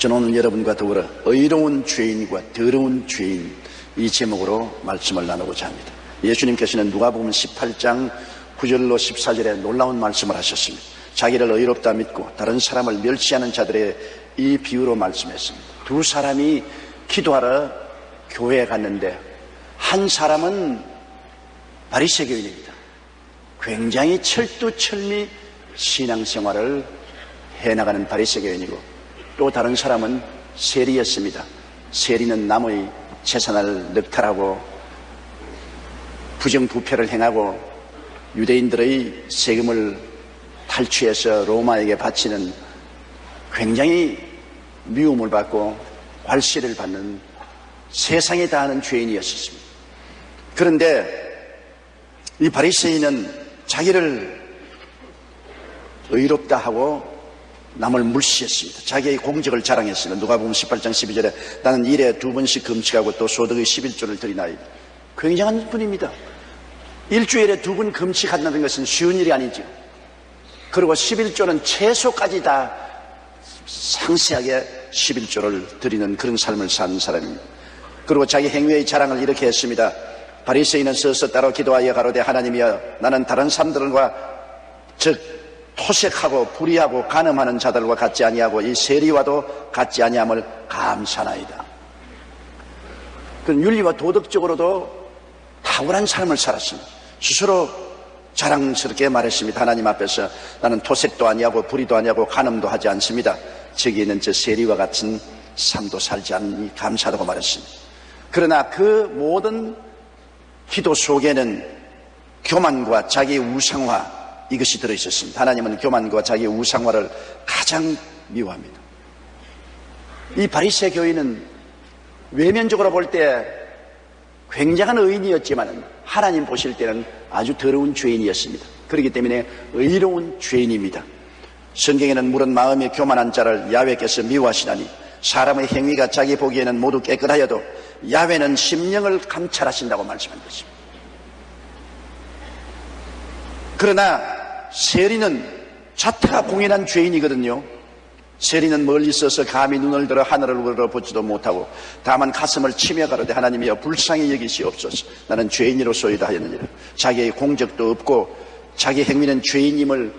저는 오늘 여러분과 더불어 의로운 죄인과 더러운 죄인, 이 제목으로 말씀을 나누고자 합니다. 예수님께서는 누가복음 18장 9절로 14절에 놀라운 말씀을 하셨습니다. 자기를 의롭다 믿고 다른 사람을 멸시하는 자들의 이 비유로 말씀했습니다. 두 사람이 기도하러 교회에 갔는데 한 사람은 바리새 교인입니다. 굉장히 철두철미 신앙생활을 해나가는 바리새 교인이고, 또 다른 사람은 세리였습니다. 세리는 남의 재산을 늑탈하고 부정부패를 행하고 유대인들의 세금을 탈취해서 로마에게 바치는 굉장히 미움을 받고 괄시를 받는 세상에 다하는 죄인이었습니다. 그런데 이 바리새인은 자기를 의롭다 하고 남을 물시했습니다. 자기의 공적을 자랑했습니다. 누가복음 18장 12절에 나는 일에 2번씩 금식하고 또 소득의 11조를 드리나이다. 굉장한 분입니다. 일주일에 2번 금식한다는 것은 쉬운 일이 아니죠. 그리고 11조는 채소까지 다 상세하게 11조를 드리는 그런 삶을 사는 사람입니다. 그리고 자기 행위의 자랑을 이렇게 했습니다. 바리새인은 서서 따로 기도하여 가로되 하나님이여, 나는 다른 사람들과 즉 토색하고 불의하고 간음하는 자들과 같지 아니하고 이 세리와도 같지 아니함을 감사나이다. 그는 윤리와 도덕적으로도 탁월한 삶을 살았습니다. 스스로 자랑스럽게 말했습니다. 하나님 앞에서 나는 토색도 아니하고 불의도 아니하고 간음도 하지 않습니다. 저기 있는 저 세리와 같은 삶도 살지 않으니 감사하다고 말했습니다. 그러나 그 모든 기도 속에는 교만과 자기의 우상화, 이것이 들어있었습니다. 하나님은 교만과 자기의 우상화를 가장 미워합니다. 이 바리새 교인은 외면적으로 볼 때 굉장한 의인이었지만 하나님 보실 때는 아주 더러운 죄인이었습니다. 그렇기 때문에 의로운 죄인입니다. 성경에는 물은 마음이 교만한 자를 야훼께서 미워하시나니 사람의 행위가 자기 보기에는 모두 깨끗하여도 야훼는 심령을 감찰하신다고 말씀한 것입니다. 그러나 세리는 자태가 공연한 죄인이거든요. 세리는 멀리 있어서 감히 눈을 들어 하늘을 우러러보지도 못하고 다만 가슴을 치며 가로되 하나님이여 불쌍히 여기시옵소서, 나는 죄인이로소이다 하였느니라. 자기의 공적도 없고 자기 행위는 죄인임을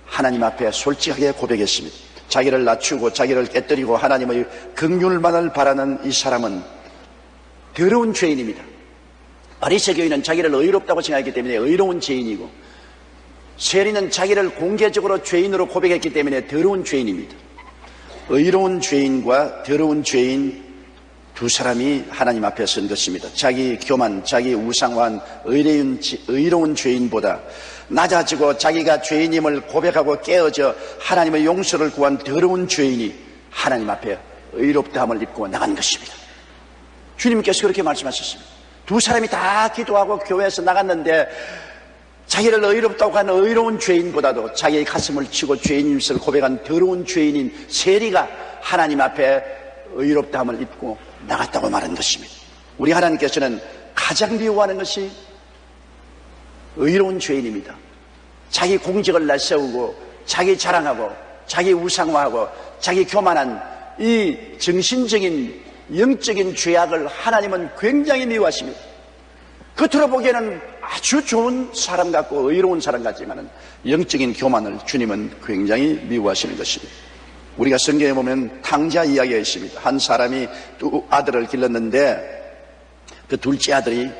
하나님 앞에 솔직하게 고백했습니다. 자기를 낮추고 자기를 깨뜨리고 하나님의 긍휼만을 바라는 이 사람은 더러운 죄인입니다. 바리새 교인은 자기를 의롭다고 생각했기 때문에 의로운 죄인이고, 세리는 자기를 공개적으로 죄인으로 고백했기 때문에 더러운 죄인입니다. 의로운 죄인과 더러운 죄인 두 사람이 하나님 앞에 선 것입니다. 자기 교만, 자기 우상화한 의로운 죄인보다 낮아지고 자기가 죄인임을 고백하고 깨어져 하나님의 용서를 구한 더러운 죄인이 하나님 앞에 의롭다함을 입고 나간 것입니다. 주님께서 그렇게 말씀하셨습니다. 두 사람이 다 기도하고 교회에서 나갔는데 자기를 의롭다고 하는 의로운 죄인보다도 자기의 가슴을 치고 죄인임을 고백한 더러운 죄인인 세리가 하나님 앞에 의롭다함을 입고 나갔다고 말한 것입니다. 우리 하나님께서는 가장 미워하는 것이 의로운 죄인입니다. 자기 공적을 내세우고 자기 자랑하고 자기 우상화하고 자기 교만한 이 정신적인 영적인 죄악을 하나님은 굉장히 미워하십니다. 겉으로 보기에는 아주 좋은 사람 같고 의로운 사람 같지만 영적인 교만을 주님은 굉장히 미워하시는 것입니다. 우리가 성경에 보면 탕자 이야기가 있습니다. 한 사람이 두 아들을 길렀는데 그 둘째 아들이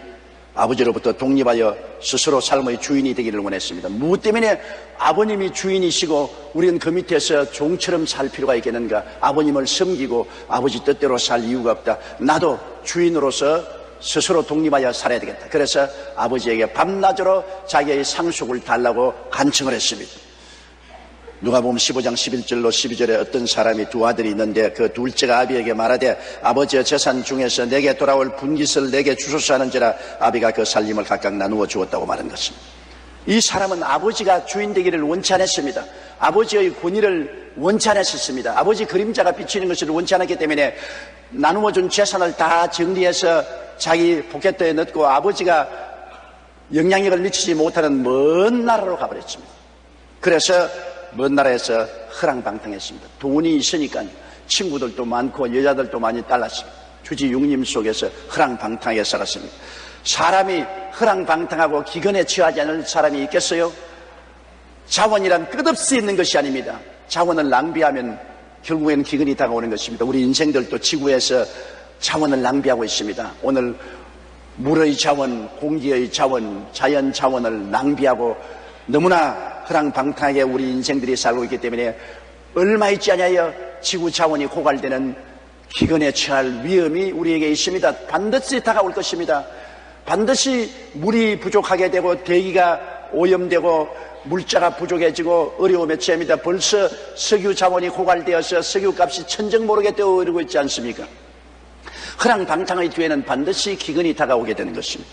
아버지로부터 독립하여 스스로 삶의 주인이 되기를 원했습니다. 무엇 때문에 아버님이 주인이시고 우리는 그 밑에서 종처럼 살 필요가 있겠는가? 아버님을 섬기고 아버지 뜻대로 살 이유가 없다. 나도 주인으로서 스스로 독립하여 살아야 되겠다. 그래서 아버지에게 밤낮으로 자기의 상속을 달라고 간청을 했습니다. 누가복음 15장 11절로 12절에 어떤 사람이 두 아들이 있는데 그 둘째가 아비에게 말하되 아버지의 재산 중에서 내게 돌아올 분깃을 내게 주소서 하는지라 아비가 그 살림을 각각 나누어 주었다고 말한 것입니다. 이 사람은 아버지가 주인 되기를 원치 않았습니다. 아버지의 권위를 원치 않았습니다. 아버지 그림자가 비치는 것을 원치 않았기 때문에 나누어준 재산을 다 정리해서 자기 포켓에 넣고 아버지가 영향력을 미치지 못하는 먼 나라로 가버렸습니다. 그래서 먼 나라에서 허랑방탕했습니다. 돈이 있으니까 친구들도 많고 여자들도 많이 딸랐습니다. 주지육림 속에서 허랑방탕하게 살았습니다. 사람이 허랑방탕하고 기근에 처하지 않을 사람이 있겠어요? 자원이란 끝없이 있는 것이 아닙니다. 자원을 낭비하면 결국에는 기근이 다가오는 것입니다. 우리 인생들도 지구에서 자원을 낭비하고 있습니다. 오늘 물의 자원, 공기의 자원, 자연 자원을 낭비하고 너무나 허랑방탕하게 우리 인생들이 살고 있기 때문에 얼마 있지 않아요 지구 자원이 고갈되는 기근에 처할 위험이 우리에게 있습니다. 반드시 다가올 것입니다. 반드시 물이 부족하게 되고 대기가 오염되고 물자가 부족해지고 어려움에 처합니다. 벌써 석유 자원이 고갈되어서 석유값이 천정모르게 뛰어오르고 있지 않습니까? 허랑방탕의 뒤에는 반드시 기근이 다가오게 되는 것입니다.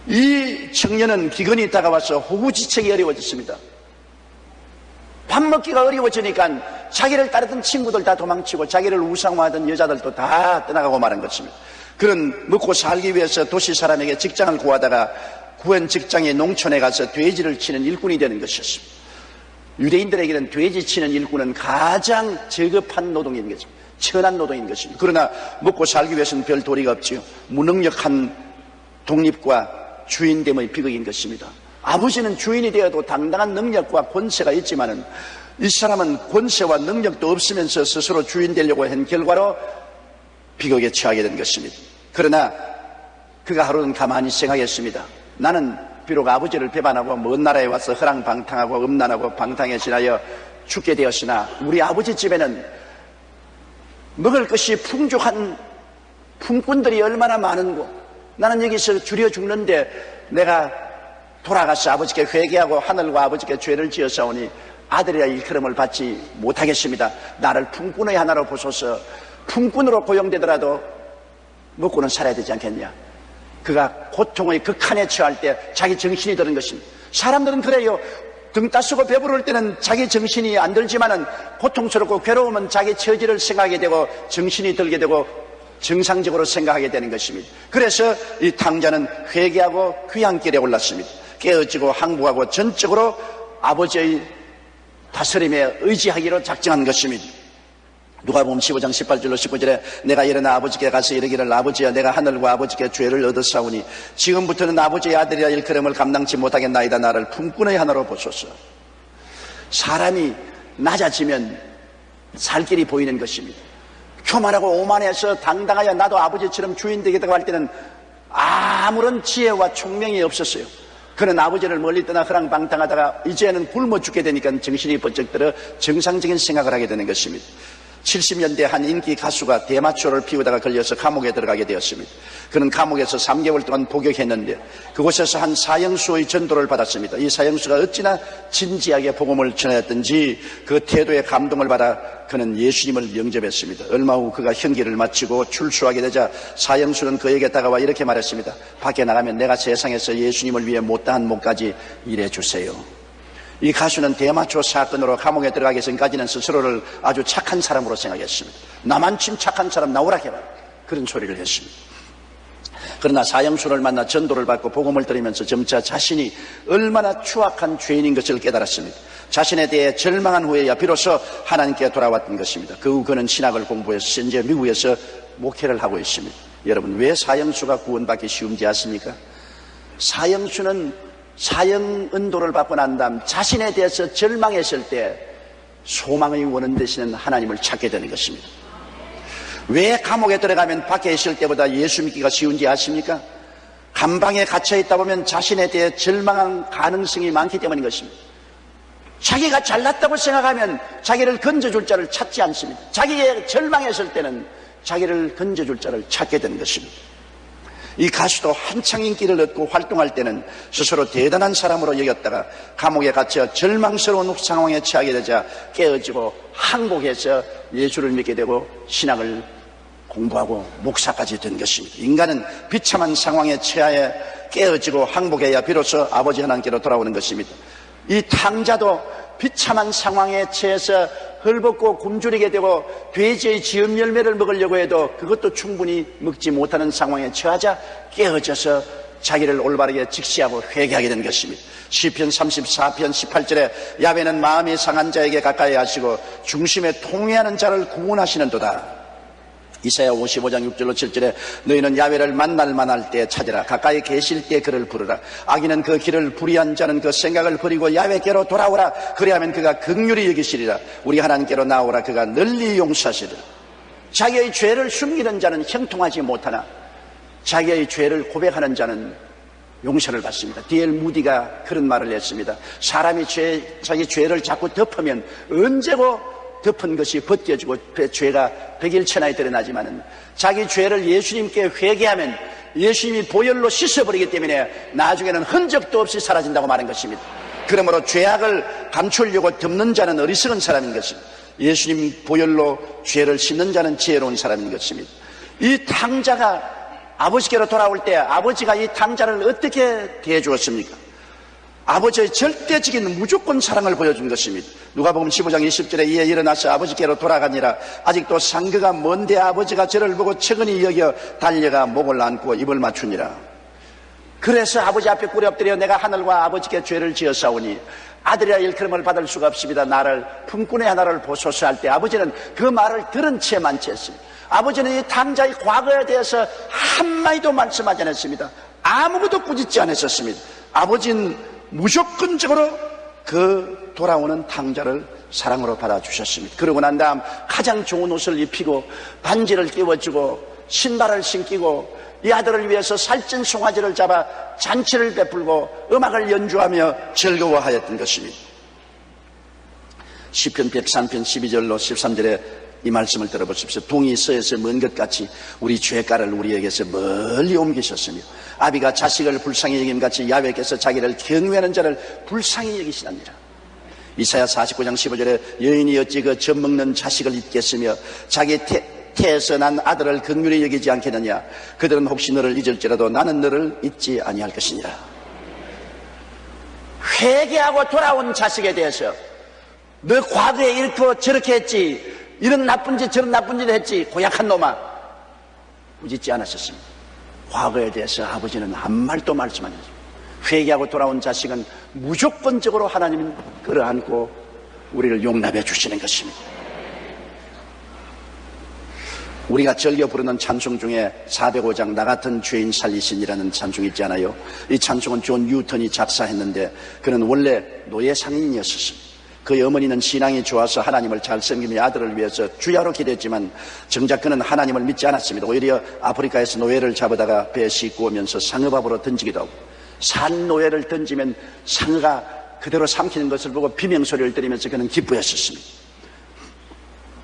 이 청년은 기근이 다가와서 호구지책이 어려워졌습니다. 밥 먹기가 어려워지니까 자기를 따르던 친구들 다 도망치고 자기를 우상화하던 여자들도 다 떠나가고 말한 것입니다. 그는 먹고 살기 위해서 도시 사람에게 직장을 구하다가 구한 직장이 농촌에 가서 돼지를 치는 일꾼이 되는 것이었습니다. 유대인들에게는 돼지 치는 일꾼은 가장 저급한 노동인 것입니다. 천한 노동인 것입니다. 그러나 먹고 살기 위해서는 별 도리가 없지요. 무능력한 독립과 주인됨의 비극인 것입니다. 아버지는 주인이 되어도 당당한 능력과 권세가 있지만은 이 사람은 권세와 능력도 없으면서 스스로 주인 되려고 한 결과로 비극에 처하게 된 것입니다. 그러나 그가 하루는 가만히 생각했습니다. 나는 비록 아버지를 배반하고 먼 나라에 와서 허랑방탕하고 음란하고 방탕에 지나여 죽게 되었으나 우리 아버지 집에는 먹을 것이 풍족한 품꾼들이 얼마나 많은고 나는 여기서 줄여 죽는데 내가 돌아가서 아버지께 회개하고 하늘과 아버지께 죄를 지었사오니 아들이라 일컬음을 받지 못하겠습니다. 나를 품꾼의 하나로 보소서. 품꾼으로 고용되더라도 먹고는 살아야 되지 않겠냐. 그가 고통의 극한에 처할 때 자기 정신이 드는 것입니다. 사람들은 그래요. 등 따쓰고 배부를 때는 자기 정신이 안 들지만은 고통스럽고 괴로우면 자기 처지를 생각하게 되고 정신이 들게 되고 정상적으로 생각하게 되는 것입니다. 그래서 이 탕자는 회개하고 귀향길에 올랐습니다. 깨어지고 항복하고 전적으로 아버지의 다스림에 의지하기로 작정한 것입니다. 누가복음 15장 18절로 19절에 내가 일어나 아버지께 가서 이르기를 아버지여 내가 하늘과 아버지께 죄를 얻었사오니 지금부터는 아버지의 아들이라 일컬음을 감당치 못하겠나이다. 나를 품꾼의 하나로 보소서. 사람이 낮아지면 살 길이 보이는 것입니다. 교만하고 오만해서 당당하여 나도 아버지처럼 주인 되겠다고 할 때는 아무런 지혜와 총명이 없었어요. 그는 아버지를 멀리 떠나 허랑방탕하다가 이제는 굶어 죽게 되니까 정신이 번쩍 들어 정상적인 생각을 하게 되는 것입니다. 70년대 한 인기 가수가 대마초를 피우다가 걸려서 감옥에 들어가게 되었습니다. 그는 감옥에서 3개월 동안 복역했는데 그곳에서 한 사형수의 전도를 받았습니다. 이 사형수가 어찌나 진지하게 복음을 전하였던지 그 태도에 감동을 받아 그는 예수님을 영접했습니다. 얼마 후 그가 형기를 마치고 출소하게 되자 사형수는 그에게 다가와 이렇게 말했습니다. 밖에 나가면 내가 세상에서 예수님을 위해 못다한 목까지 일해주세요. 이 가수는 대마초 사건으로 감옥에 들어가기 전까지는 스스로를 아주 착한 사람으로 생각했습니다. 나만 침 착한 사람 나오라 해라. 그런 소리를 했습니다. 그러나 사형수를 만나 전도를 받고 복음을 들으면서 점차 자신이 얼마나 추악한 죄인인 것을 깨달았습니다. 자신에 대해 절망한 후에야 비로소 하나님께 돌아왔던 것입니다. 그 후 그는 신학을 공부해서 현재 미국에서 목회를 하고 있습니다. 여러분, 왜 사형수가 구원받기 쉬운지 아십니까? 사형수는 사형 은도를 받고 난 다음 자신에 대해서 절망했을 때 소망의 원한 되시는 하나님을 찾게 되는 것입니다. 왜 감옥에 들어가면 밖에 있을 때보다 예수 믿기가 쉬운지 아십니까? 감방에 갇혀 있다 보면 자신에 대해 절망한 가능성이 많기 때문인 것입니다. 자기가 잘났다고 생각하면 자기를 건져줄 자를 찾지 않습니다. 자기의 절망했을 때는 자기를 건져줄 자를 찾게 되는 것입니다. 이 가수도 한창 인기를 얻고 활동할 때는 스스로 대단한 사람으로 여겼다가 감옥에 갇혀 절망스러운 상황에 처하게 되자 깨어지고 항복해서 예수를 믿게 되고 신학을 공부하고 목사까지 된 것입니다. 인간은 비참한 상황에 처하여 깨어지고 항복해야 비로소 아버지 하나님께로 돌아오는 것입니다. 이 탕자도 비참한 상황에 처해서 헐벗고 굶주리게 되고 돼지의 지음 열매를 먹으려고 해도 그것도 충분히 먹지 못하는 상황에 처하자 깨어져서 자기를 올바르게 직시하고 회개하게 된 것입니다. 시편 34편 18절에 야훼는 마음이 상한 자에게 가까이 하시고 중심에 통회하는 자를 구원하시는도다. 이사야 55장 6절로 7절에 너희는 야훼를 만날 때 찾으라. 가까이 계실 때 그를 부르라. 악인은 그 길을 불의한 자는 그 생각을 버리고 야훼께로 돌아오라. 그리하면 그가 긍휼히 여기시리라. 우리 하나님께로 나오라. 그가 널리 용서하시리라. 자기의 죄를 숨기는 자는 형통하지 못하나 자기의 죄를 고백하는 자는 용서를 받습니다. D.L. 무디가 그런 말을 했습니다. 사람이 자기 죄를 자꾸 덮으면 언제고 덮은 것이 벗겨지고 죄가 백일천하에 드러나지만은 자기 죄를 예수님께 회개하면 예수님이 보혈로 씻어버리기 때문에 나중에는 흔적도 없이 사라진다고 말한 것입니다. 그러므로 죄악을 감추려고 덮는 자는 어리석은 사람인 것입니다. 예수님 보혈로 죄를 씻는 자는 지혜로운 사람인 것입니다. 이 탕자가 아버지께로 돌아올 때 아버지가 이 탕자를 어떻게 대해주었습니까? 아버지의 절대적인 무조건 사랑을 보여준 것입니다. 누가복음 15장 20절에 이에 일어나서 아버지께로 돌아가니라. 아직도 상거가 먼데 아버지가 저를 보고 측은히 여겨 달려가 목을 안고 입을 맞추니라. 그래서 아버지 앞에 꿇어 엎드려 내가 하늘과 아버지께 죄를 지었사오니 아들이라 일컬음을 받을 수가 없습니다. 나를 품꾼의 하나를 보소서 할 때 아버지는 그 말을 들은 채 만취했습니다. 아버지는 이 탕자의 과거에 대해서 한마디도 말씀하지 않았습니다. 아무것도 꾸짖지 않았었습니다. 아버지는 무조건적으로 그 돌아오는 탕자를 사랑으로 받아주셨습니다. 그러고 난 다음 가장 좋은 옷을 입히고 반지를 끼워주고 신발을 신기고 이 아들을 위해서 살찐 송아지를 잡아 잔치를 베풀고 음악을 연주하며 즐거워하였던 것입니다. 시편 103편 12절로 13절에 이 말씀을 들어보십시오. 동이 서에서 먼 것 같이 우리 죄가를 우리에게서 멀리 옮기셨으며 아비가 자식을 불쌍히 여김같이 야훼께서 자기를 경외하는 자를 불쌍히 여기시느니라. 이사야 49장 15절에 여인이 어찌 그 젖먹는 자식을 잊겠으며 자기 태에서 난 아들을 긍휼히 여기지 않겠느냐. 그들은 혹시 너를 잊을지라도 나는 너를 잊지 아니할 것이니라. 회개하고 돌아온 자식에 대해서 너 과거에 이렇게 저렇게 했지, 이런 나쁜 짓 저런 나쁜 짓을 했지, 고약한 놈아, 꾸짖지 않았었습니다. 과거에 대해서 아버지는 한 말도 말씀 안 했습니다. 회개하고 돌아온 자식은 무조건적으로 하나님은 끌어안고 우리를 용납해 주시는 것입니다. 우리가 즐겨 부르는 찬송 중에 405장 나 같은 죄인 살리신이라는 찬송이 있지 않아요? 이 찬송은 존 뉴턴이 작사했는데 그는 원래 노예 상인이었습니다. 그의 어머니는 신앙이 좋아서 하나님을 잘 섬기며 아들을 위해서 주야로 기도했지만 정작 그는 하나님을 믿지 않았습니다. 오히려 아프리카에서 노예를 잡아다가 배에 싣고 오면서 상어밥으로 던지기도 하고 산 노예를 던지면 상어가 그대로 삼키는 것을 보고 비명소리를 들으면서 그는 기뻐했었습니다.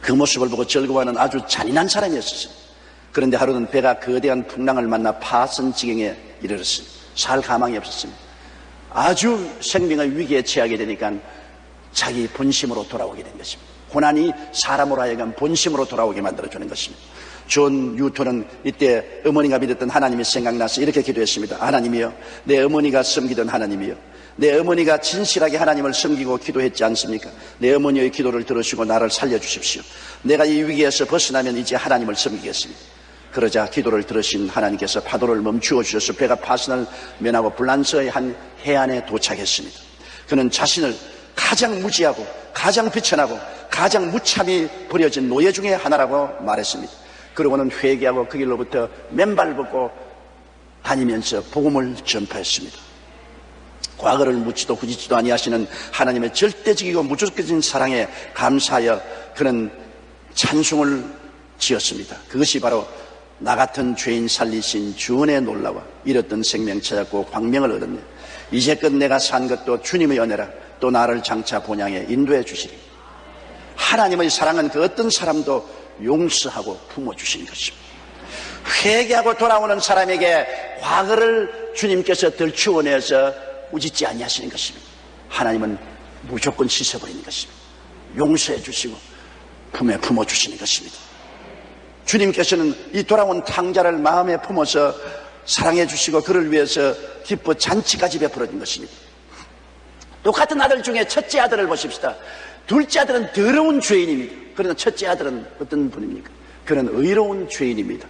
그 모습을 보고 즐거워하는 아주 잔인한 사람이었습니다. 그런데 하루는 배가 거대한 풍랑을 만나 파선 지경에 이르렀습니다. 살 가망이 없었습니다. 아주 생명의 위기에 처하게 되니까 자기 본심으로 돌아오게 된 것입니다. 고난이 사람으로 하여금 본심으로 돌아오게 만들어주는 것입니다. 존 뉴턴은 이때 어머니가 믿었던 하나님이 생각나서 이렇게 기도했습니다. 하나님이여, 내 어머니가 섬기던 하나님이여, 내 어머니가 진실하게 하나님을 섬기고 기도했지 않습니까? 내 어머니의 기도를 들으시고 나를 살려주십시오. 내가 이 위기에서 벗어나면 이제 하나님을 섬기겠습니다. 그러자 기도를 들으신 하나님께서 파도를 멈추어 주셔서 배가 파선을 면하고 불란서의 한 해안에 도착했습니다. 그는 자신을 가장 무지하고 가장 비천하고 가장 무참히 버려진 노예 중에 하나라고 말했습니다. 그러고는 회개하고 그 길로부터 맨발 벗고 다니면서 복음을 전파했습니다. 과거를 묻지도 꾸짖지도 아니하시는 하나님의 절대적이고 무조건적인 사랑에 감사하여 그는 찬송을 지었습니다. 그것이 바로 나 같은 죄인 살리신 주은의 놀라와 잃었던 생명 찾았고 광명을 얻었네. 이제껏 내가 산 것도 주님의 은혜라. 또 나를 장차 본향에 인도해 주시리. 하나님의 사랑은 그 어떤 사람도 용서하고 품어주시는 것입니다. 회개하고 돌아오는 사람에게 과거를 주님께서 덜추어내서 꾸짖지 아니하시는 것입니다. 하나님은 무조건 씻어버리는 것입니다. 용서해 주시고 품에 품어주시는 것입니다. 주님께서는 이 돌아온 탕자를 마음에 품어서 사랑해 주시고 그를 위해서 기뻐 잔치까지 베풀어 준 것입니다. 똑같은 아들 중에 첫째 아들을 보십시다. 둘째 아들은 더러운 죄인입니다. 그러나 첫째 아들은 어떤 분입니까? 그는 의로운 죄인입니다.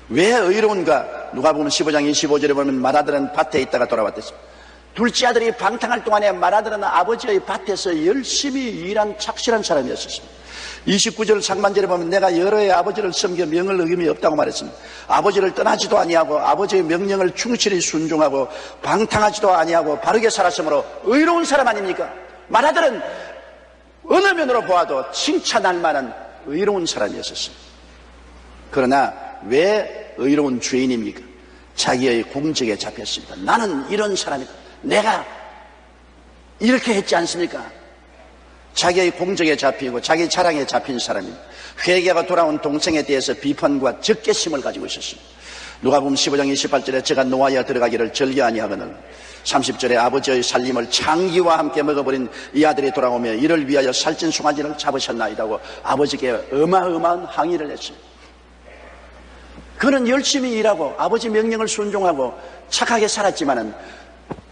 왜 의로운가? 누가복음 15장 25절에 보면 맏아들은 밭에 있다가 돌아왔댔습니다. 둘째 아들이 방탕할 동안에 맏아들은 아버지의 밭에서 열심히 일한 착실한 사람이었습니다. 29절 상반절에 보면 내가 여러 해 아버지를 섬겨 명을 어김이 없다고 말했습니다. 아버지를 떠나지도 아니하고 아버지의 명령을 충실히 순종하고 방탕하지도 아니하고 바르게 살았으므로 의로운 사람 아닙니까? 맏아들은 어느 면으로 보아도 칭찬할 만한 의로운 사람이었습니다. 그러나 왜 의로운 죄인입니까? 자기의 공적에 잡혔습니다. 나는 이런 사람이다. 내가 이렇게 했지 않습니까? 자기의 공적에 잡히고 자기 자랑에 잡힌 사람입니다. 회개가 돌아온 동생에 대해서 비판과 적개심을 가지고 있었습니다. 누가복음 15장 28절에 저가 노아에 들어가기를 절개 아니하거늘 30절에 아버지의 살림을 창기와 함께 먹어버린 이 아들이 돌아오며 이를 위하여 살찐 송아지를 잡으셨나이다고 아버지께 어마어마한 항의를 했습니다. 그는 열심히 일하고 아버지 명령을 순종하고 착하게 살았지만은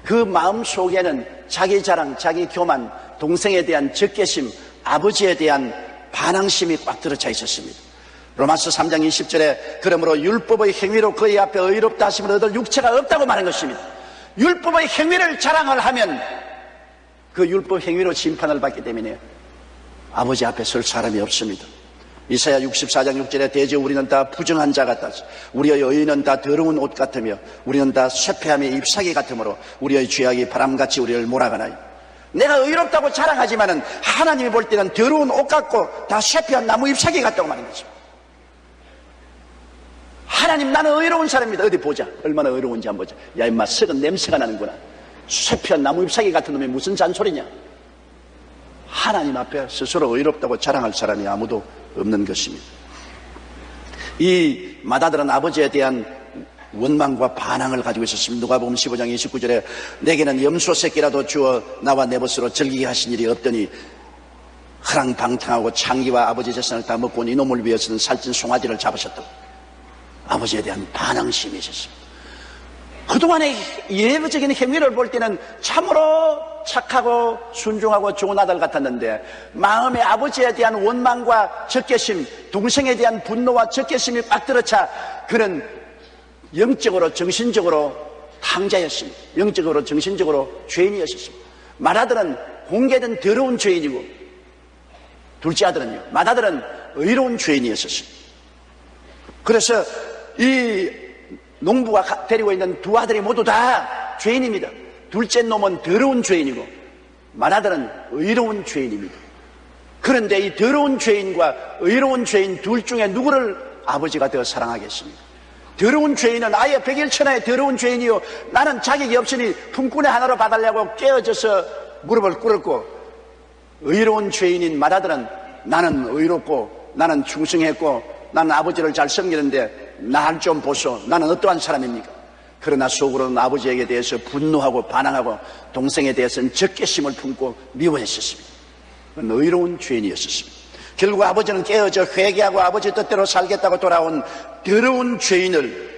그 마음 속에는 자기 자랑, 자기 교만, 동생에 대한 적개심, 아버지에 대한 반항심이 꽉 들어차 있었습니다. 로마서 3장 20절에 그러므로 율법의 행위로 그의 앞에 의롭다 하심을 얻을 육체가 없다고 말한 것입니다. 율법의 행위를 자랑을 하면 그 율법 행위로 심판을 받기 때문에 아버지 앞에 설 사람이 없습니다. 이사야 64장 6절에 대저 우리는 다 부정한 자 같다. 우리의 의는 다 더러운 옷 같으며 우리는 다 쇠폐함의 잎사귀 같으므로 우리의 죄악이 바람같이 우리를 몰아가나이. 내가 의롭다고 자랑하지만은 하나님이 볼 때는 더러운 옷 같고 다 쇠폐한 나무 잎사귀 같다고 말하는 거죠. 하나님 나는 의로운 사람입니다. 어디 보자. 얼마나 의로운지 한번 보자. 야 임마 썩은 냄새가 나는구나. 쇠폐한 나무 잎사귀 같은 놈이 무슨 잔소리냐. 하나님 앞에 스스로 의롭다고 자랑할 사람이 아무도 없는 것입니다. 이 맏아들은 아버지에 대한 원망과 반항을 가지고 있었습니다. 누가복음 15장 29절에 내게는 염소 새끼라도 주어 나와 내 벗으로 즐기게 하신 일이 없더니 허랑방탕하고 창기와 아버지 재산을 다 먹고 온 이놈을 위해서는 살찐 송아지를 잡으셨다고 아버지에 대한 반항심이 있었습니다. 그동안의 예외적인 행위를 볼 때는 참으로 착하고 순종하고 좋은 아들 같았는데 마음에 아버지에 대한 원망과 적개심, 동생에 대한 분노와 적개심이 꽉 들어차 그는 영적으로 정신적으로 탕자였습니다. 영적으로 정신적으로 죄인이었습니다. 맏아들은 공개된 더러운 죄인이고 둘째 아들은요, 맏아들은 의로운 죄인이었습니다. 그래서 이 농부가 데리고 있는 두 아들이 모두 다 죄인입니다. 둘째 놈은 더러운 죄인이고 맏아들은 의로운 죄인입니다. 그런데 이 더러운 죄인과 의로운 죄인 둘 중에 누구를 아버지가 더 사랑하겠습니까? 더러운 죄인은 아예 백일천하의 더러운 죄인이요 나는 자격이 없으니 품꾼의 하나로 봐달라고 깨어져서 무릎을 꿇었고 의로운 죄인인 맏아들은 나는 의롭고 나는 충성했고 나는 아버지를 잘 섬기는데 날 좀 보소. 나는 어떠한 사람입니까? 그러나 속으로는 아버지에게 대해서 분노하고 반항하고 동생에 대해서는 적개심을 품고 미워했었습니다. 의로운 죄인이었습니다. 결국 아버지는 깨어져 회개하고 아버지 뜻대로 살겠다고 돌아온 더러운 죄인을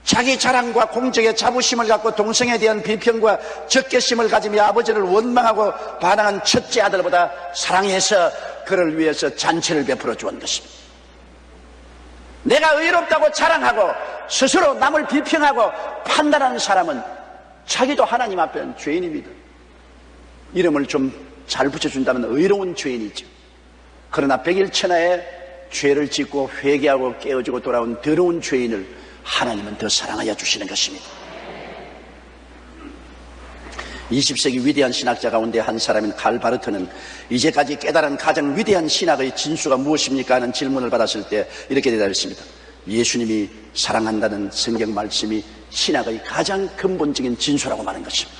자기 자랑과 공적의 자부심을 갖고 동생에 대한 비평과 적개심을 가지며 아버지를 원망하고 반항한 첫째 아들보다 사랑해서 그를 위해서 잔치를 베풀어 주었던 것입니다. 내가 의롭다고 자랑하고 스스로 남을 비평하고 판단하는 사람은 자기도 하나님 앞에는 죄인입니다. 이름을 좀 잘 붙여준다면 의로운 죄인이죠. 그러나 백일천하에 죄를 짓고 회개하고 깨어지고 돌아온 더러운 죄인을 하나님은 더 사랑하여 주시는 것입니다. 20세기 위대한 신학자 가운데 한 사람인 칼 바르트는 이제까지 깨달은 가장 위대한 신학의 진수가 무엇입니까? 하는 질문을 받았을 때 이렇게 대답했습니다. 예수님이 사랑한다는 성경 말씀이 신학의 가장 근본적인 진수라고 말한 것입니다.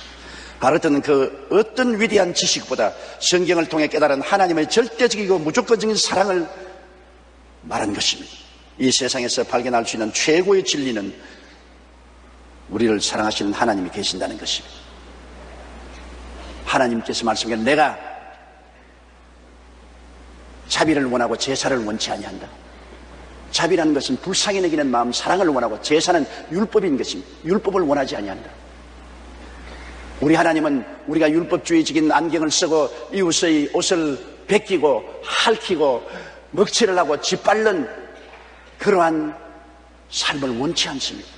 바르트는 그 어떤 위대한 지식보다 성경을 통해 깨달은 하나님의 절대적이고 무조건적인 사랑을 말한 것입니다. 이 세상에서 발견할 수 있는 최고의 진리는 우리를 사랑하시는 하나님이 계신다는 것입니다. 하나님께서 말씀하신 내가 자비를 원하고 제사를 원치 아니한다. 자비라는 것은 불쌍히 여기는 마음, 사랑을 원하고 제사는 율법인 것입니다. 율법을 원하지 아니한다. 우리 하나님은 우리가 율법주의적인 안경을 쓰고 이웃의 옷을 베끼고 핥히고 먹칠을 하고 짓밟는 그러한 삶을 원치 않습니다.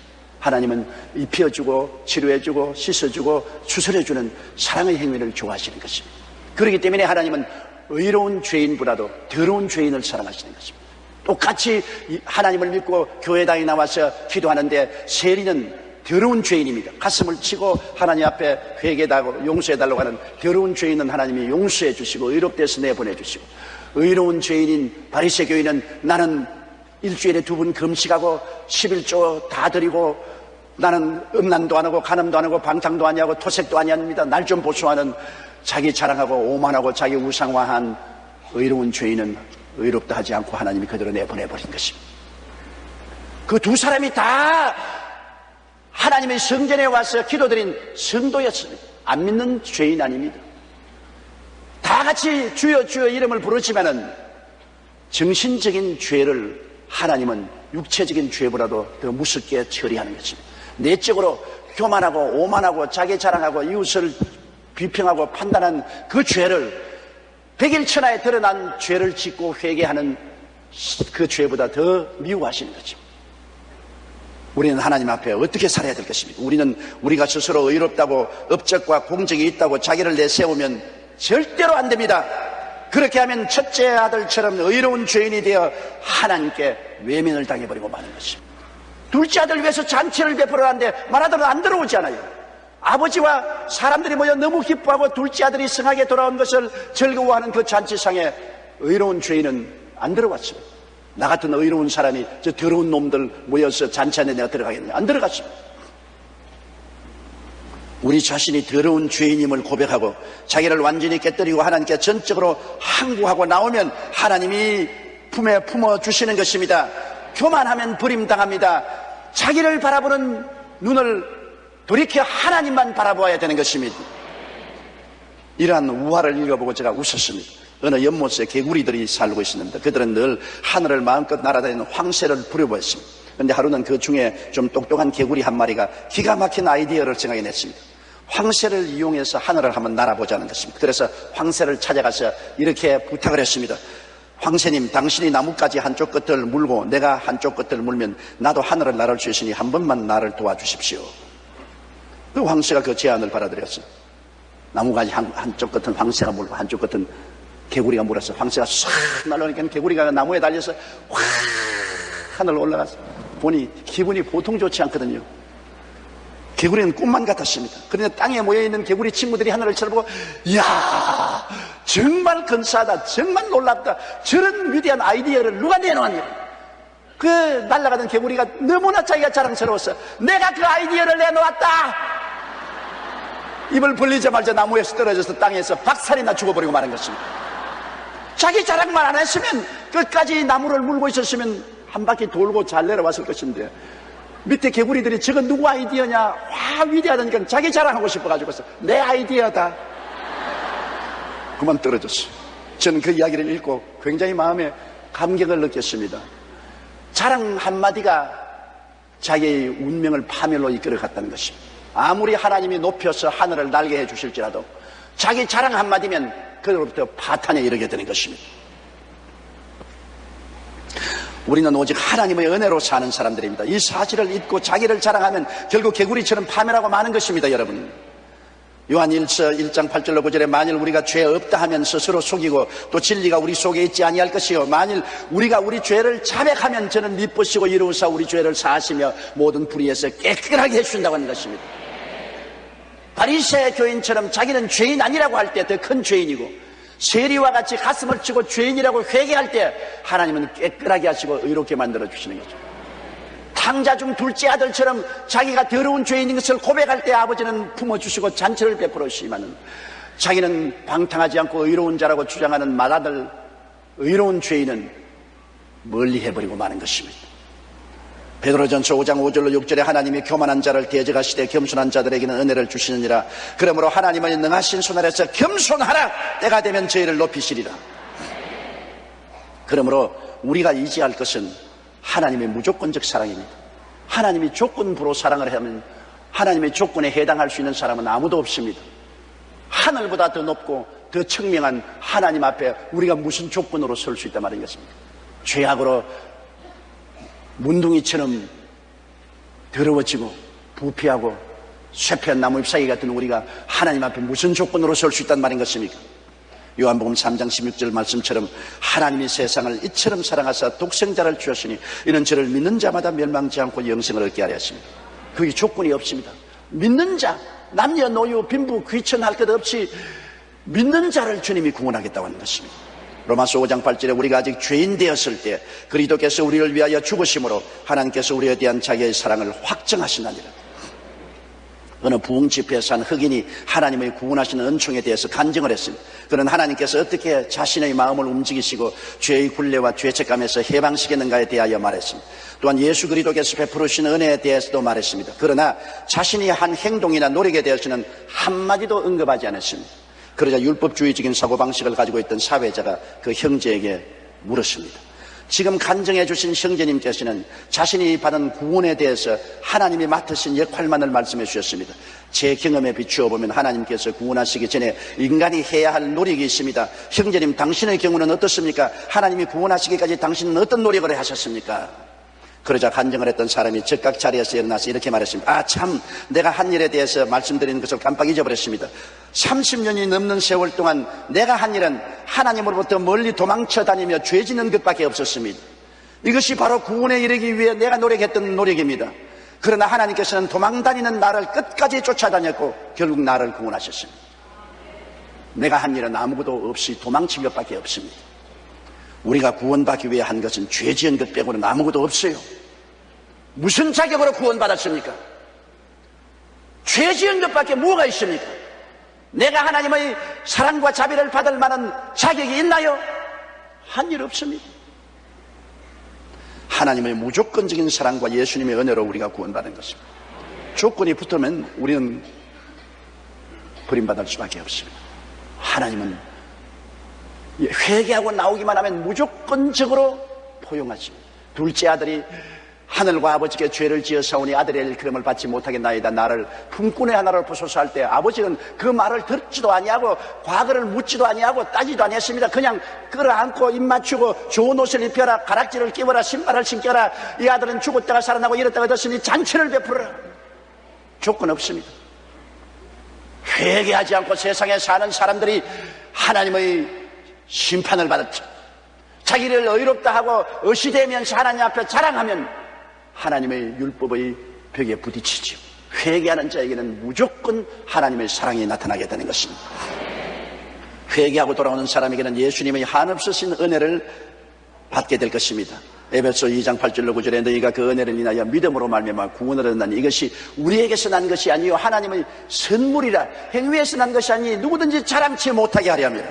하나님은 입혀주고 치료해주고 씻어주고 추스려주는 사랑의 행위를 좋아하시는 것입니다. 그렇기 때문에 하나님은 의로운 죄인보다도 더러운 죄인을 사랑하시는 것입니다. 똑같이 하나님을 믿고 교회당에 나와서 기도하는데 세리는 더러운 죄인입니다. 가슴을 치고 하나님 앞에 회개하고 용서해달라고 하는 더러운 죄인은 하나님이 용서해 주시고 의롭게 해서 내보내 주시고, 의로운 죄인인 바리새 교인은 나는 일주일에 2번 금식하고 11조 다 드리고 나는 음란도 안 하고 간음도 안 하고 방탕도 아니하고 토색도 아니합니다. 날 좀 보수하는 자기 자랑하고 오만하고 자기 우상화한 의로운 죄인은 의롭다 하지 않고 하나님이 그대로 내보내버린 것입니다. 그 두 사람이 다 하나님의 성전에 와서 기도드린 성도였습니다. 안 믿는 죄인 아닙니다. 다 같이 주여 주여 이름을 부르지만은 정신적인 죄를 하나님은 육체적인 죄보다도 더 무섭게 처리하는 것입니다. 내적으로 교만하고 오만하고 자기 자랑하고 이웃을 비평하고 판단한 그 죄를 백일천하에 드러난 죄를 짓고 회개하는 그 죄보다 더 미워하시는 것입니다. 우리는 하나님 앞에 어떻게 살아야 될 것입니까? 우리는 우리가 스스로 의롭다고 업적과 공적이 있다고 자기를 내세우면 절대로 안 됩니다. 그렇게 하면 첫째 아들처럼 의로운 죄인이 되어 하나님께 외면을 당해버리고 마는 것입니다. 둘째 아들 위해서 잔치를 베풀어 하는데 말하더라도 안 들어오지 않아요. 아버지와 사람들이 모여 너무 기뻐하고 둘째 아들이 성하게 돌아온 것을 즐거워하는 그 잔치상에 의로운 죄인은 안 들어왔습니다. 나 같은 의로운 사람이 저 더러운 놈들 모여서 잔치 안에 내가 들어가겠냐? 안 들어갔습니다. 우리 자신이 더러운 죄인임을 고백하고 자기를 완전히 깨뜨리고 하나님께 전적으로 항구하고 나오면 하나님이 품에 품어주시는 것입니다. 교만하면 버림당합니다. 자기를 바라보는 눈을 돌이켜 하나님만 바라보아야 되는 것입니다. 이러한 우화를 읽어보고 제가 웃었습니다. 어느 연못에 개구리들이 살고 있었는데 그들은 늘 하늘을 마음껏 날아다니는 황새를 부려보았습니다. 그런데 하루는 그 중에 좀 똑똑한 개구리 한 마리가 기가 막힌 아이디어를 생각해냈습니다. 황새를 이용해서 하늘을 한번 날아보자는 것입니다. 그래서 황새를 찾아가서 이렇게 부탁을 했습니다. 황새님, 당신이 나뭇가지 한쪽 끝을 물고 내가 한쪽 끝을 물면 나도 하늘을 날을 수 있으니 한 번만 나를 도와주십시오. 그 황새가 그 제안을 받아들였어요. 나뭇가지 한쪽 끝은 황새가 물고 한쪽 끝은 개구리가 물어서 황새가 싹 날아오니까 개구리가 나무에 달려서 확 하늘로 올라가서 보니 기분이 보통 좋지 않거든요. 개구리는 꿈만 같았습니다. 그런데 땅에 모여있는 개구리 친구들이 하늘을 쳐다보고 이야 정말 근사하다, 정말 놀랍다, 저런 위대한 아이디어를 누가 내놓았냐. 그 날아가던 개구리가 너무나 자기가 자랑스러워서 내가 그 아이디어를 내놓았다. 입을 벌리자마자 나무에서 떨어져서 땅에서 박살이나 죽어버리고 마는 것입니다. 자기 자랑만 안 했으면 끝까지 나무를 물고 있었으면 한 바퀴 돌고 잘 내려왔을 것인데 밑에 개구리들이 저건 누구 아이디어냐, 와 위대하다니까 자기 자랑하고 싶어가지고서 내 아이디어다. 그만 떨어졌어요. 저는 그 이야기를 읽고 굉장히 마음에 감격을 느꼈습니다. 자랑 한마디가 자기의 운명을 파멸로 이끌어갔다는 것입니다. 아무리 하나님이 높여서 하늘을 날게 해주실지라도 자기 자랑 한마디면 그로부터 파탄에 이르게 되는 것입니다. 우리는 오직 하나님의 은혜로 사는 사람들입니다. 이 사실을 잊고 자기를 자랑하면 결국 개구리처럼 파멸하고 마는 것입니다. 여러분, 요한 1장 8절로 9절에 만일 우리가 죄 없다 하면 스스로 속이고 또 진리가 우리 속에 있지 아니할 것이요 만일 우리가 우리 죄를 자백하면 저는 미쁘시고 이루사 우리 죄를 사하시며 모든 불의에서 깨끗하게 해주신다고 하는 것입니다. 바리새 교인처럼 자기는 죄인 아니라고 할 때 더 큰 죄인이고 세리와 같이 가슴을 치고 죄인이라고 회개할 때 하나님은 깨끗하게 하시고 의롭게 만들어 주시는 거죠. 탕자 중 둘째 아들처럼 자기가 더러운 죄인인 것을 고백할 때 아버지는 품어주시고 잔치를 베풀어 주시지만 자기는 방탕하지 않고 의로운 자라고 주장하는 맏아들 의로운 죄인은 멀리 해버리고 마는 것입니다. 베드로전서 5장 5절로 6절에 하나님이 교만한 자를 대적하시되 겸손한 자들에게는 은혜를 주시느니라. 그러므로 하나님은 능하신 손 아래서 겸손하라. 때가 되면 저희를 높이시리라. 그러므로 우리가 의지할 것은 하나님의 무조건적 사랑입니다. 하나님이 조건부로 사랑을 하면 하나님의 조건에 해당할 수 있는 사람은 아무도 없습니다. 하늘보다 더 높고 더 청명한 하나님 앞에 우리가 무슨 조건으로 설 수 있단 말인 것입니다. 죄악으로 문둥이처럼 더러워지고 부패하고 쇠폐한 나무 잎사귀 같은 우리가 하나님 앞에 무슨 조건으로 설 수 있단 말인 것입니까? 요한복음 3장 16절 말씀처럼 하나님이 세상을 이처럼 사랑하사 독생자를 주셨으니 이는 저를 믿는 자마다 멸망치 않고 영생을 얻게 하려 하십니다. 그게 조건이 없습니다. 믿는 자, 남녀노유 빈부 귀천할 것 없이 믿는 자를 주님이 구원하겠다고 하는 것입니다. 로마서 5장 8절에 우리가 아직 죄인 되었을 때 그리스도께서 우리를 위하여 죽으심으로 하나님께서 우리에 대한 자기의 사랑을 확정하시나니라. 어느 부흥 집회에서 한 흑인이 하나님의 구원하시는 은총에 대해서 간증을 했습니다. 그는 하나님께서 어떻게 자신의 마음을 움직이시고 죄의 굴레와 죄책감에서 해방시켰는가에 대하여 말했습니다. 또한 예수 그리스도께서 베푸르신 은혜에 대해서도 말했습니다. 그러나 자신이 한 행동이나 노력에 대해서는 한마디도 언급하지 않았습니다. 그러자 율법주의적인 사고방식을 가지고 있던 사회자가 그 형제에게 물었습니다. 지금 간증해 주신 형제님께서는 자신이 받은 구원에 대해서 하나님이 맡으신 역할만을 말씀해 주셨습니다. 제 경험에 비추어 보면 하나님께서 구원하시기 전에 인간이 해야 할 노력이 있습니다. 형제님, 당신의 경우는 어떻습니까? 하나님이 구원하시기까지 당신은 어떤 노력을 하셨습니까? 그러자 간증을 했던 사람이 즉각 자리에서 일어나서 이렇게 말했습니다. 아, 참, 내가 한 일에 대해서 말씀드리는 것을 깜빡 잊어버렸습니다. 30년이 넘는 세월 동안 내가 한 일은 하나님으로부터 멀리 도망쳐 다니며 죄 짓는 것밖에 없었습니다. 이것이 바로 구원에 이르기 위해 내가 노력했던 노력입니다. 그러나 하나님께서는 도망다니는 나를 끝까지 쫓아다녔고 결국 나를 구원하셨습니다. 내가 한 일은 아무것도 없이 도망친 것밖에 없습니다. 우리가 구원받기 위해 한 것은 죄 지은 것 빼고는 아무것도 없어요. 무슨 자격으로 구원받았습니까? 죄 지은 것밖에 뭐가 있습니까? 내가 하나님의 사랑과 자비를 받을 만한 자격이 있나요? 한 일 없습니다. 하나님의 무조건적인 사랑과 예수님의 은혜로 우리가 구원받은 것입니다. 조건이 붙으면 우리는 버림받을 수밖에 없습니다. 하나님은 회개하고 나오기만 하면 무조건적으로 포용하십니다. 둘째 아들이 하늘과 아버지께 죄를 지어사오니 아들의 일컬음을 받지 못하겠나이다. 나를 품꾼의 하나를 부소서 할 때 아버지는 그 말을 듣지도 아니하고 과거를 묻지도 아니하고 따지도 아니했습니다. 그냥 끌어안고 입 맞추고 좋은 옷을 입혀라, 가락지를 끼워라, 신발을 신겨라, 이 아들은 죽었다가 살아나고 이랬다가 됐으니 잔치를 베풀어라. 조건 없습니다. 회개하지 않고 세상에 사는 사람들이 하나님의 심판을 받았죠. 자기를 의롭다 하고 어시되면서 하나님 앞에 자랑하면 하나님의 율법의 벽에 부딪히죠. 회개하는 자에게는 무조건 하나님의 사랑이 나타나게 되는 것입니다. 회개하고 돌아오는 사람에게는 예수님의 한없으신 은혜를 받게 될 것입니다. 에베소 2장 8절로 9절에 너희가 그 은혜를 인하여 믿음으로 말미암아 구원을 얻나니 이것이 우리에게서 난 것이 아니요 하나님의 선물이라. 행위에서 난 것이 아니 누구든지 자랑치 못하게 하려 함이라.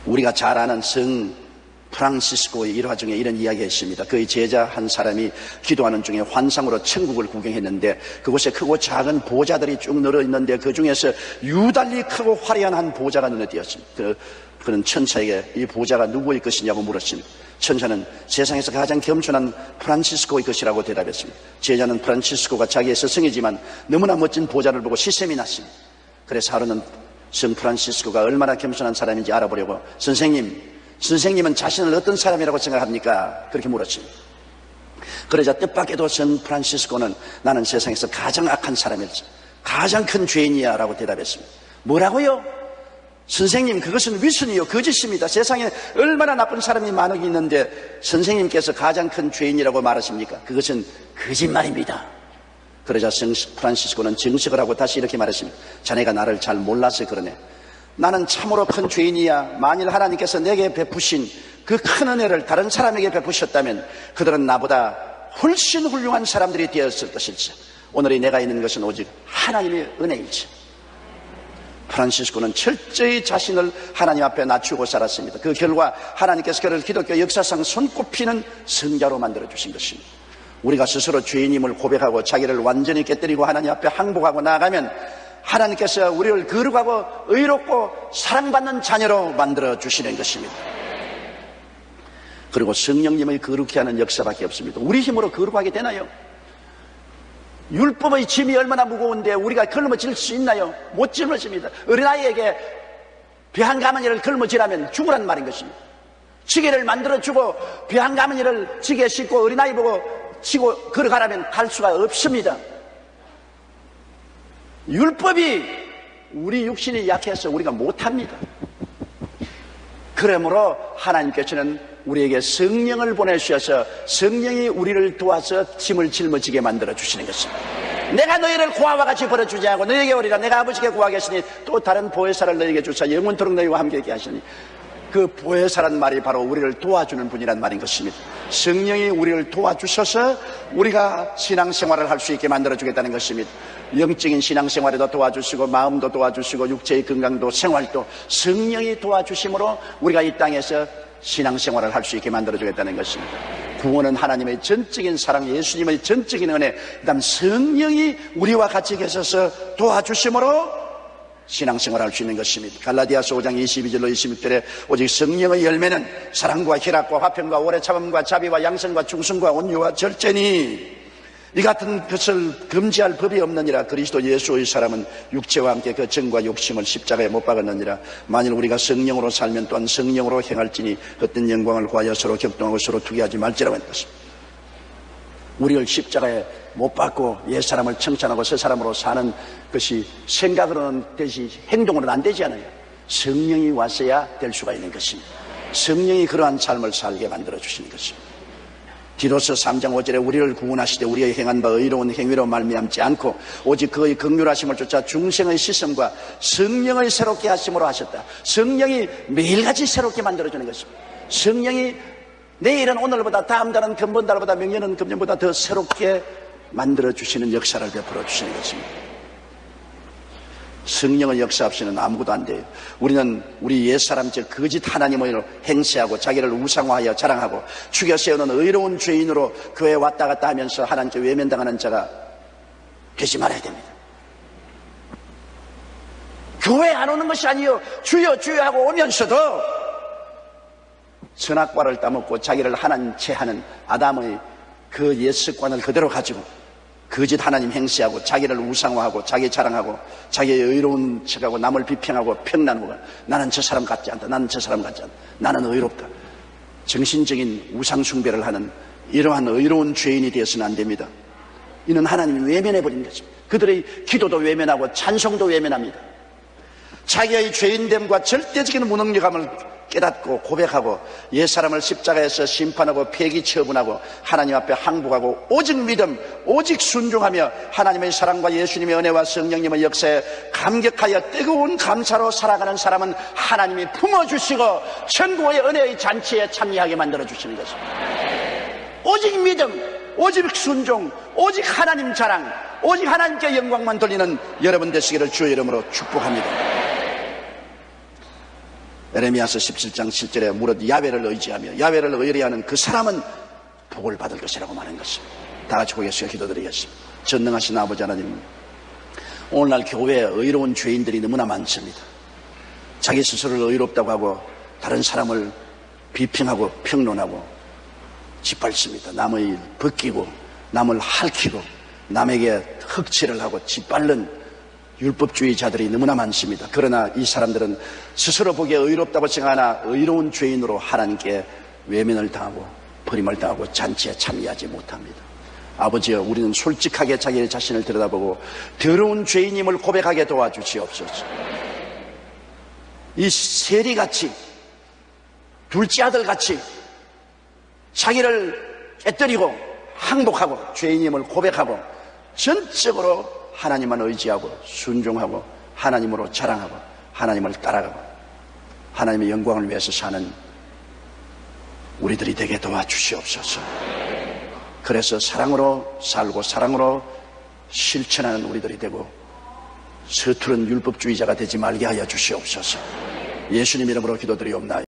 우리가 잘 아는 성 프란시스코의 일화 중에 이런 이야기가 있습니다. 그의 제자 한 사람이 기도하는 중에 환상으로 천국을 구경했는데 그곳에 크고 작은 보좌들이 쭉 늘어 있는데 그 중에서 유달리 크고 화려한 한 보좌가 눈에 띄었습니다. 그는 천사에게 이 보좌가 누구의 것이냐고 물었습니다. 천사는 세상에서 가장 겸손한 프란시스코의 것이라고 대답했습니다. 제자는 프란시스코가 자기의 스승이지만 너무나 멋진 보좌를 보고 시샘이 났습니다. 그래서 하루는 성 프란시스코가 얼마나 겸손한 사람인지 알아보려고 선생님은 자신을 어떤 사람이라고 생각합니까? 그렇게 물었습니다. 그러자 뜻밖에도 성 프란시스코는 나는 세상에서 가장 악한 사람이었지, 가장 큰 죄인이야 라고 대답했습니다. 뭐라고요? 선생님, 그것은 위선이요 거짓입니다. 세상에 얼마나 나쁜 사람이 많이 있는데 선생님께서 가장 큰 죄인이라고 말하십니까? 그것은 거짓말입니다. 그러자 성 프란시스코는 정색을 하고 다시 이렇게 말했습니다. 자네가 나를 잘 몰라서 그러네. 나는 참으로 큰 죄인이야. 만일 하나님께서 내게 베푸신 그 큰 은혜를 다른 사람에게 베푸셨다면 그들은 나보다 훨씬 훌륭한 사람들이 되었을 것일지. 오늘의 내가 있는 것은 오직 하나님의 은혜이지. 프란시스코는 철저히 자신을 하나님 앞에 낮추고 살았습니다. 그 결과 하나님께서 그를 기독교 역사상 손꼽히는 성자로 만들어주신 것입니다. 우리가 스스로 죄인임을 고백하고 자기를 완전히 깨뜨리고 하나님 앞에 항복하고 나아가면 하나님께서 우리를 거룩하고 의롭고 사랑받는 자녀로 만들어주시는 것입니다. 그리고 성령님의 거룩히 하는 역사밖에 없습니다. 우리 힘으로 거룩하게 되나요? 율법의 짐이 얼마나 무거운데 우리가 걸머질 수 있나요? 못 짊어집니다. 어린아이에게 배 한 가마니를 걸머지라면 죽으란 말인 것입니다. 지게를 만들어주고 귀한 가문이를 지게 싣고 어린아이 보고 치고 걸어가라면 갈 수가 없습니다. 율법이 우리 육신이 약해서 우리가 못합니다. 그러므로 하나님께서는 우리에게 성령을 보내주셔서 성령이 우리를 도와서 짐을 짊어지게 만들어주시는 것입니다. 내가 너희를 고아와 같이 버려주지 않고 너희에게 오리라. 내가 아버지께 구하겠으니 또 다른 보혜사를 너희에게 주사 영원토록 너희와 함께 있게 하시니, 그 보혜사란 말이 바로 우리를 도와주는 분이란 말인 것입니다. 성령이 우리를 도와주셔서 우리가 신앙생활을 할 수 있게 만들어주겠다는 것입니다. 영적인 신앙생활에도 도와주시고 마음도 도와주시고 육체의 건강도 생활도 성령이 도와주심으로 우리가 이 땅에서 신앙생활을 할 수 있게 만들어주겠다는 것입니다. 구원은 하나님의 전적인 사랑, 예수님의 전적인 은혜, 그 다음 성령이 우리와 같이 계셔서 도와주심으로 신앙생활을 할 수 있는 것입니다. 갈라디아서 5장 22절로 26절에 오직 성령의 열매는 사랑과 희락과 화평과 오래 참음과 자비와 양선과 충성과 온유와 절제니, 이 같은 것을 금지할 법이 없느니라. 그리스도 예수의 사람은 육체와 함께 그 정과 욕심을 십자가에 못 박았느니라. 만일 우리가 성령으로 살면 또한 성령으로 행할지니 어떤 영광을 구하여 서로 격동하고 서로 투기하지 말지라고 했는 것입니다. 우리를 십자가에 못 박고 옛사람을 청산하고 새사람으로 사는 것이 생각으로는 되지 행동으로는 안 되지 않아요. 성령이 왔어야 될 수가 있는 것입니다. 성령이 그러한 삶을 살게 만들어주시는 것입니다. 디도서 3장 5절에 우리를 구원하시되 우리의 행한 바 의로운 행위로 말미암지 않고 오직 그의 긍휼하심을 쫓아 중생의 시선과 성령의 새롭게 하심으로 하셨다. 성령이 매일같이 새롭게 만들어주는 것입니다. 성령이 내일은 오늘보다, 다음 달은 금번 달보다, 명년은 금년보다 더 새롭게 만들어주시는 역사를 베풀어 주시는 것입니다. 성령의 역사 없이는 아무것도 안 돼요. 우리는 우리 옛사람 즉 거짓 하나님을 행세하고 자기를 우상화하여 자랑하고 죽여 세우는 의로운 죄인으로 교회에 왔다 갔다 하면서 하나님께 외면당하는 자가 되지 말아야 됩니다. 교회 안 오는 것이 아니요, 주여 주여 하고 오면서도 선악과를 따먹고 자기를 하나님 체하는 아담의 그 옛 습관을 그대로 가지고 거짓 하나님 행세하고 자기를 우상화하고 자기 자랑하고 자기의 의로운 척하고 남을 비평하고 평난하고 나는 저 사람 같지 않다, 나는 저 사람 같지 않다, 나는 의롭다, 정신적인 우상 숭배를 하는 이러한 의로운 죄인이 되어서는 안 됩니다. 이는 하나님이 외면해버린 것입니다. 그들의 기도도 외면하고 찬송도 외면합니다. 자기의 죄인됨과 절대적인 무능력함을 깨닫고 고백하고 옛사람을 십자가에서 심판하고 폐기 처분하고 하나님 앞에 항복하고 오직 믿음, 오직 순종하며 하나님의 사랑과 예수님의 은혜와 성령님의 역사에 감격하여 뜨거운 감사로 살아가는 사람은 하나님이 품어주시고 천국의 은혜의 잔치에 참여하게 만들어주시는 것입니다. 오직 믿음, 오직 순종, 오직 하나님 자랑, 오직 하나님께 영광만 돌리는 여러분 되시기를 주의 이름으로 축복합니다. 에레미야서 17장 7절에 무릇 야훼를 의지하며 야훼를 의뢰하는 그 사람은 복을 받을 것이라고 말한 것입니다. 다 같이 고개숙여 기도드리겠습니다. 전능하신 아버지 하나님, 오늘날 교회에 의로운 죄인들이 너무나 많습니다. 자기 스스로를 의롭다고 하고 다른 사람을 비평하고 평론하고 짓밟습니다. 남의 벗기고 남을 핥히고 남에게 흑칠을 하고 짓밟는 율법주의자들이 너무나 많습니다. 그러나 이 사람들은 스스로 보기에 의롭다고 생각하나 의로운 죄인으로 하나님께 외면을 당하고 버림을 당하고 잔치에 참여하지 못합니다. 아버지여, 우리는 솔직하게 자기 자신을 들여다보고 더러운 죄인임을 고백하게 도와주시옵소서. 이 세리같이 둘째 아들같이 자기를 깨뜨리고 항복하고 죄인임을 고백하고 전적으로 하나님만 의지하고 순종하고 하나님으로 자랑하고 하나님을 따라가고 하나님의 영광을 위해서 사는 우리들이 되게 도와주시옵소서. 그래서 사랑으로 살고 사랑으로 실천하는 우리들이 되고 서투른 율법주의자가 되지 말게 하여 주시옵소서. 예수님 이름으로 기도드리옵나이다.